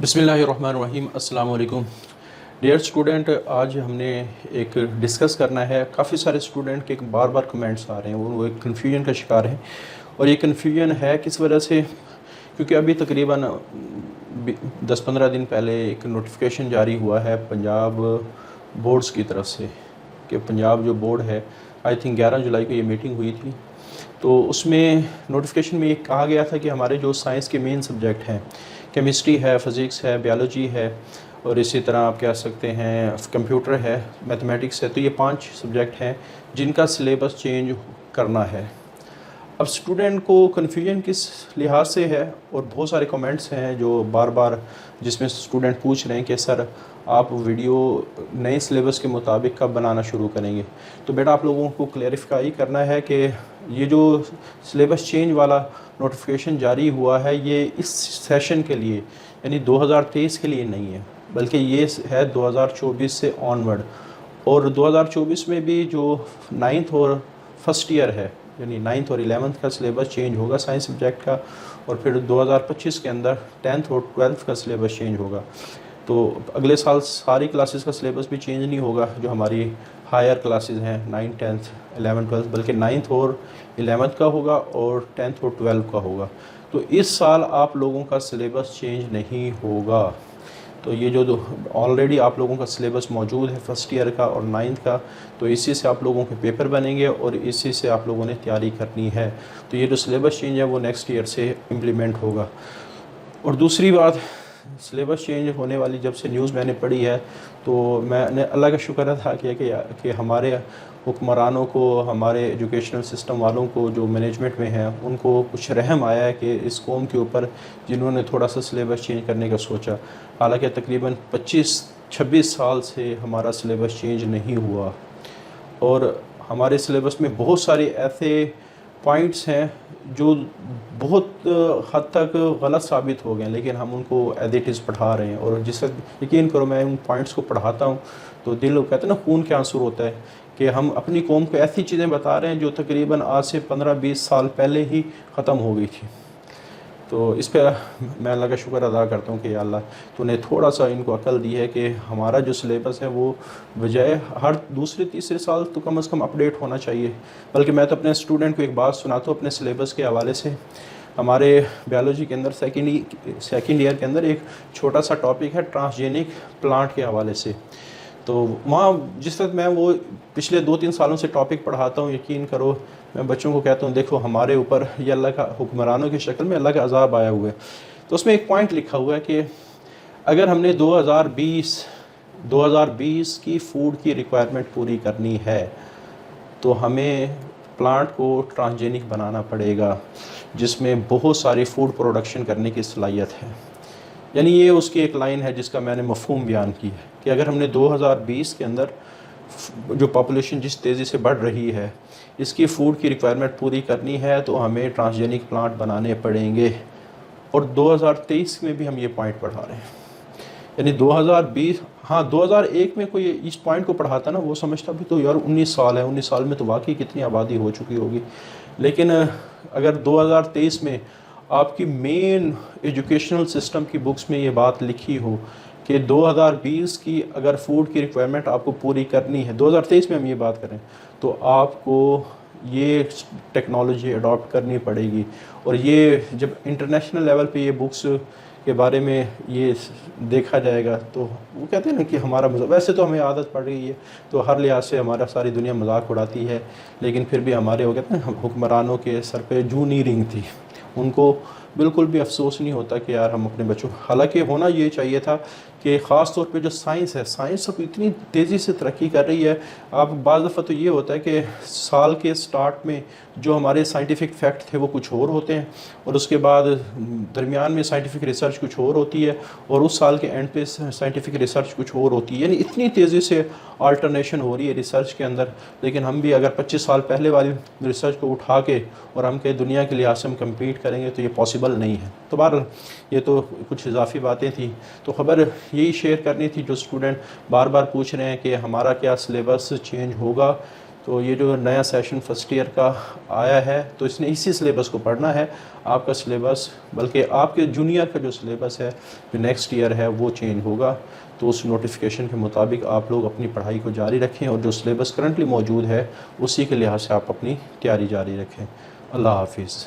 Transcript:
بسم اللہ الرحمن الرحیم۔ السلام علیکم ڈیئر اسٹوڈنٹ، آج ہم نے ایک ڈسکس کرنا ہے۔ کافی سارے اسٹوڈنٹ کے بار بار کمنٹس آ رہے ہیں، وہ ایک کنفیوژن کا شکار ہیں، اور یہ کنفیوژن ہے کس وجہ سے؟ کیونکہ ابھی تقریباً 10-15 دن پہلے ایک نوٹیفیکیشن جاری ہوا ہے پنجاب بورڈز کی طرف سے کہ پنجاب جو بورڈ ہے، آئی تھنک 11 جولائی کو یہ میٹنگ ہوئی تھی، تو اس میں نوٹیفیکیشن میں یہ کہا گیا تھا کہ ہمارے جو سائنس کے مین سبجیکٹ ہیں، کیمسٹری ہے، فزکس ہے، بیالوجی ہے، اور اسی طرح آپ کہہ سکتے ہیں کمپیوٹر ہے، میتھمیٹکس ہے، تو یہ 5 سبجیکٹ ہیں جن کا سلیبس چینج کرنا ہے۔ اب اسٹوڈنٹ کو کنفیوژن کس لحاظ سے ہے، اور بہت سارے کمنٹس ہیں جو بار بار جس میں اسٹوڈنٹ پوچھ رہے ہیں کہ سر آپ ویڈیو نئے سلیبس کے مطابق کب بنانا شروع کریں گے؟ تو بیٹا آپ لوگوں کو کلیریفائی کرنا ہے کہ یہ جو سلیبس چینج والا نوٹیفیکیشن جاری ہوا ہے، یہ اس سیشن کے لیے یعنی 2023 کے لیے نہیں ہے، بلکہ یہ ہے 2024 سے آنورڈ، اور 2024 میں بھی جو 9th اور فرسٹ ایئر ہے، یعنی 9th اور 11th کا سلیبس چینج ہوگا سائنس سبجیکٹ کا، اور پھر 2025 کے اندر 10th اور 12th کا سلیبس چینج ہوگا۔ تو اگلے سال ساری کلاسز کا سلیبس بھی چینج نہیں ہوگا جو ہماری ہائر کلاسز ہیں 9th 10th 11th 12th، بلکہ 9th اور 11th کا ہوگا اور 10th اور 12th کا ہوگا۔ تو اس سال آپ لوگوں کا سلیبس چینج نہیں ہوگا۔ تو یہ جو آلریڈی آپ لوگوں کا سلیبس موجود ہے فرسٹ ایئر کا اور 9th کا، تو اسی سے آپ لوگوں کے پیپر بنیں گے اور اسی سے آپ لوگوں نے تیاری کرنی ہے۔ تو یہ جو سلیبس چینج ہے وہ نیکسٹ ایئر سے امپلیمنٹ ہوگا۔ اور دوسری بات، سلیبس چینج ہونے والی جب سے نیوز میں نے پڑھی ہے تو میں نے اللہ کا شکر ادا کیا کہ ہمارے حکمرانوں کو، ہمارے ایجوکیشنل سسٹم والوں کو جو مینجمنٹ میں ہیں، ان کو کچھ رحم آیا ہے کہ اس قوم کے اوپر جنہوں نے تھوڑا سا سلیبس چینج کرنے کا سوچا۔ حالانکہ تقریباً 25-26 سال سے ہمارا سلیبس چینج نہیں ہوا، اور ہمارے سلیبس میں بہت سارے ایسے پوائنٹس ہیں جو بہت حد تک غلط ثابت ہو گئے ہیں، لیکن ہم ان کو ایز اٹ از پڑھا رہے ہیں۔ اور جس وقت یقین کرو میں ان پوائنٹس کو پڑھاتا ہوں تو دل کہتے ہیں نا خون کے آنسو ہوتا ہے کہ ہم اپنی قوم کو ایسی چیزیں بتا رہے ہیں جو تقریباً آج سے 15-20 سال پہلے ہی ختم ہو گئی تھی۔ تو اس پہ میں اللہ کا شکر ادا کرتا ہوں کہ یا اللہ تو نے تھوڑا سا ان کو عقل دی ہے کہ ہمارا جو سلیبس ہے وہ بجائے ہر دوسرے تیسرے سال تو کم از کم اپڈیٹ ہونا چاہیے۔ بلکہ میں تو اپنے اسٹوڈنٹ کو ایک بات سناتا ہوں اپنے سلیبس کے حوالے سے۔ ہمارے بیالوجی کے اندر سیکنڈ ایئر کے اندر ایک چھوٹا سا ٹاپک ہے ٹرانسجینک پلانٹ کے حوالے سے۔ تو وہاں جس وقت میں وہ پچھلے 2-3 سالوں سے ٹاپک پڑھاتا ہوں، یقین کرو میں بچوں کو کہتا ہوں دیکھو ہمارے اوپر یہ اللہ کا حکمرانوں کی شکل میں اللہ کا عذاب آیا ہوا ہے۔ تو اس میں ایک پوائنٹ لکھا ہوا ہے کہ اگر ہم نے 2020 کی فوڈ کی ریکوائرمنٹ پوری کرنی ہے تو ہمیں پلانٹ کو ٹرانسجینک بنانا پڑے گا، جس میں بہت ساری فوڈ پروڈکشن کرنے کی صلاحیت ہے۔ یعنی یہ اس کی ایک لائن ہے جس کا میں نے مفہوم بیان کی ہے کہ اگر ہم نے 2020 کے اندر جو پاپولیشن جس تیزی سے بڑھ رہی ہے اس کی فوڈ کی ریکوائرمنٹ پوری کرنی ہے تو ہمیں ٹرانسجینک پلانٹ بنانے پڑیں گے، اور 2023 میں بھی ہم یہ پوائنٹ پڑھا رہے ہیں۔ یعنی 2001 میں کوئی اس پوائنٹ کو پڑھاتا نا وہ سمجھتا بھی تو یار 19 سال ہے، 19 سال میں تو واقعی کتنی آبادی ہو چکی ہوگی۔ لیکن اگر 2023 میں آپ کی مین ایجوکیشنل سسٹم کی بکس میں یہ بات لکھی ہو کہ 2020 کی اگر فوڈ کی ریکوائرمنٹ آپ کو پوری کرنی ہے، 2023 میں ہم یہ بات کریں تو آپ کو یہ ٹیکنالوجی اڈاپٹ کرنی پڑے گی۔ اور یہ جب انٹرنیشنل لیول پہ یہ بکس کے بارے میں یہ دیکھا جائے گا تو وہ کہتے ہیں نا کہ ہمارا مذاق، ویسے تو ہمیں عادت پڑ گئی ہے تو ہر لحاظ سے ہمارا ساری دنیا مذاق اڑاتی ہے، لیکن پھر بھی ہمارے وہ کہتے ہیں حکمرانوں کے سر پہ جوں نہیں رینگتی، ان کو بالکل بھی افسوس نہیں ہوتا کہ یار ہم اپنے بچوں، حالانکہ ہونا یہ چاہیے تھا کہ خاص طور پہ جو سائنس ہے، سائنس اب اتنی تیزی سے ترقی کر رہی ہے۔ آپ بعض دفعہ تو یہ ہوتا ہے کہ سال کے سٹارٹ میں جو ہمارے سائنٹیفک فیکٹ تھے وہ کچھ اور ہوتے ہیں، اور اس کے بعد درمیان میں سائنٹیفک ریسرچ کچھ اور ہوتی ہے، اور اس سال کے اینڈ پہ سائنٹیفک ریسرچ کچھ اور ہوتی ہے۔ یعنی اتنی تیزی سے آلٹرنیشن ہو رہی ہے ریسرچ کے اندر، لیکن ہم بھی اگر 25 سال پہلے والی ریسرچ کو اٹھا کے اور ہم کہ دنیا کے لحاظ سے ہم کمپیٹ کریں گے تو یہ پاسبل نہیں ہے۔ تو بہرحال یہ تو کچھ اضافی باتیں تھیں، تو خبر یہی شیئر کرنی تھی جو اسٹوڈنٹ بار بار پوچھ رہے ہیں کہ ہمارا کیا سلیبس چینج ہوگا۔ تو یہ جو نیا سیشن فرسٹ ایئر کا آیا ہے تو اس نے اسی سلیبس کو پڑھنا ہے. آپ کا سلیبس بلکہ آپ کے جونیئر کا جو سلیبس ہے جو نیکسٹ ایئر ہے وہ چینج ہوگا. تو اس نوٹیفیکیشن کے مطابق آپ لوگ اپنی پڑھائی کو جاری رکھیں اور جو سلیبس کرنٹلی موجود ہے اسی کے لحاظ سے آپ اپنی تیاری جاری رکھیں. اللہ حافظ.